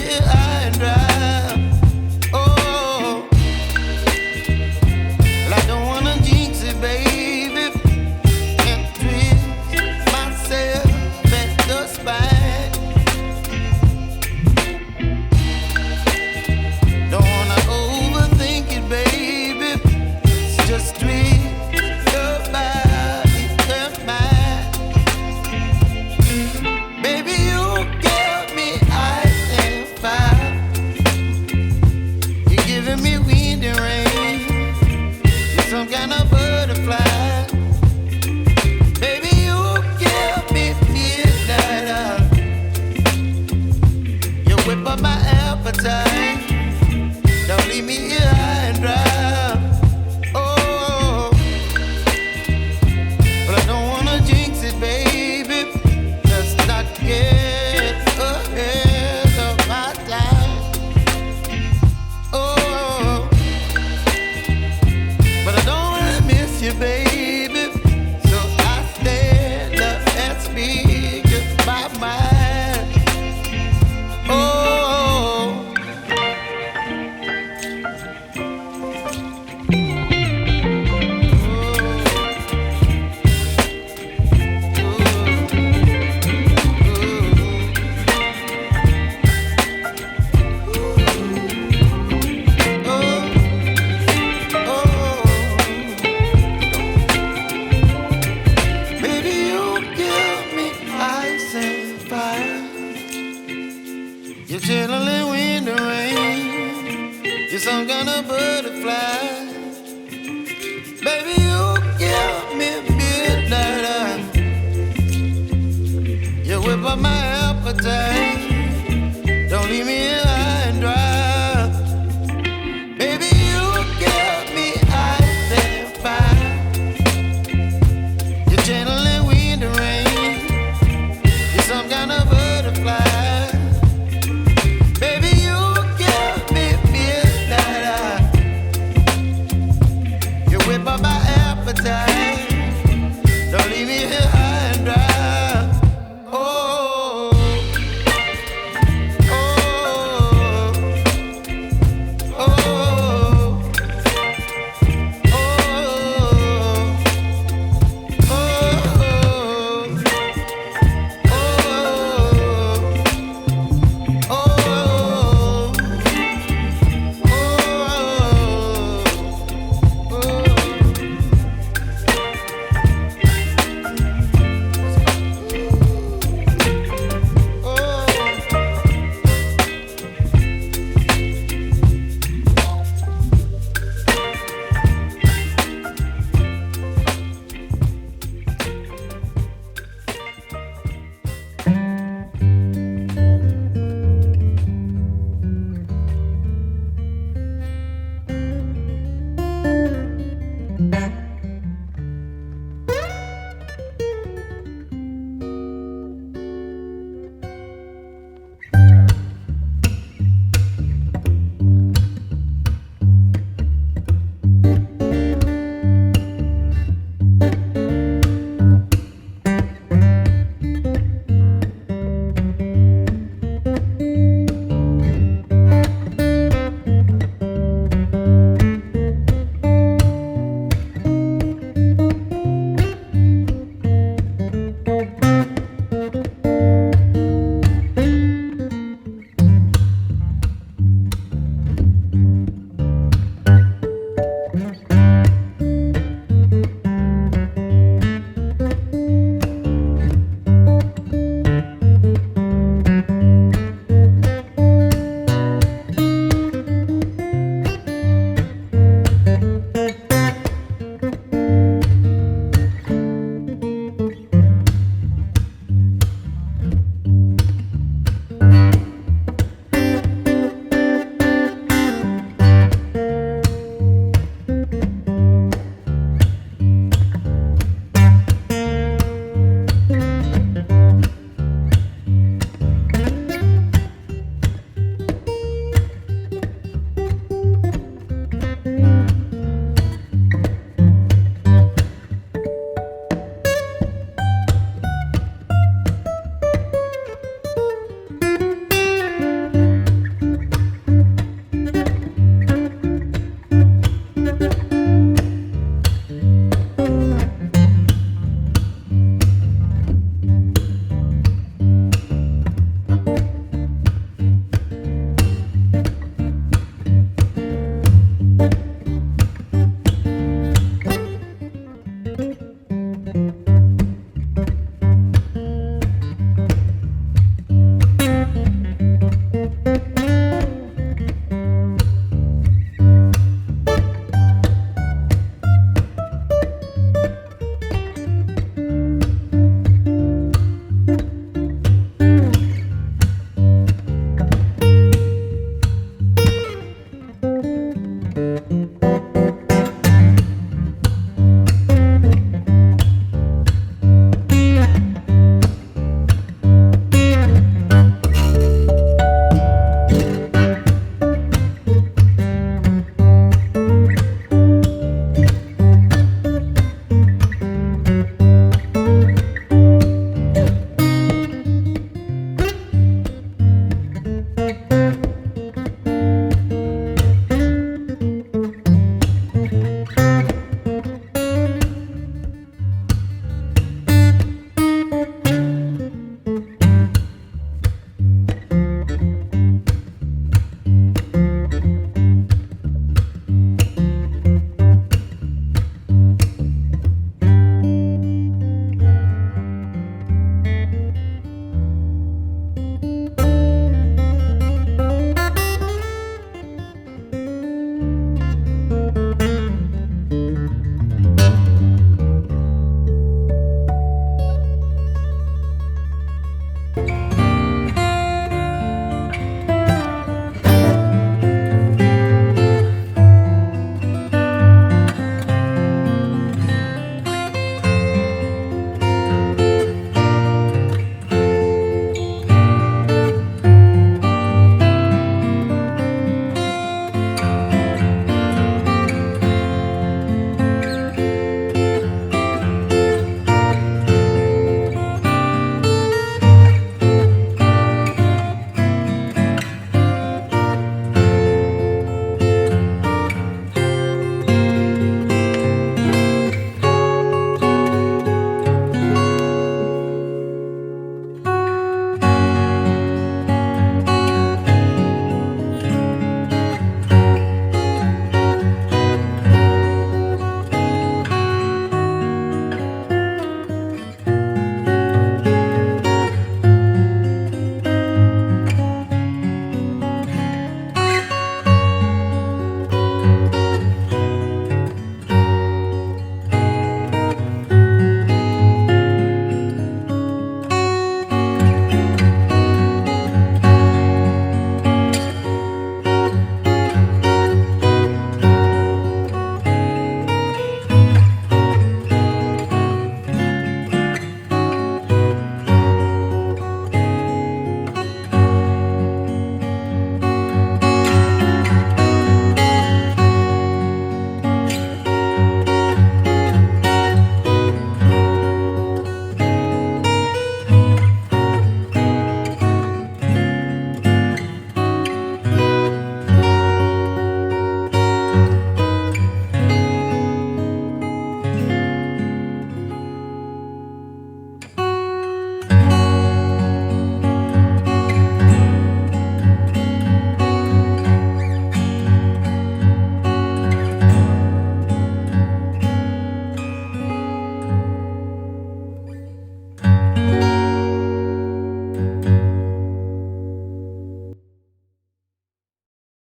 here high and dry. Oh, well, I don't wanna jinx it, baby, and twist myself at the spine. Don't wanna overthink it, baby. It's just twist your body and mine. Baby, you give me ice and fire. You're giving me wind and rain. You're some kind of butterfly. Baby, you give me midnight. You whip up my appetite. Don't leave me here high and dry. Oh, but I don't wanna jinx it, baby. Let's not get ahead of my time. Oh, but I don't wanna miss you, baby. So I stand up and speak my mind. Oh. Baby, you give me ice and fire. You're chilling wind and rain. You're some kind of butterfly. Baby, you give me midnight. You whip up my appetite.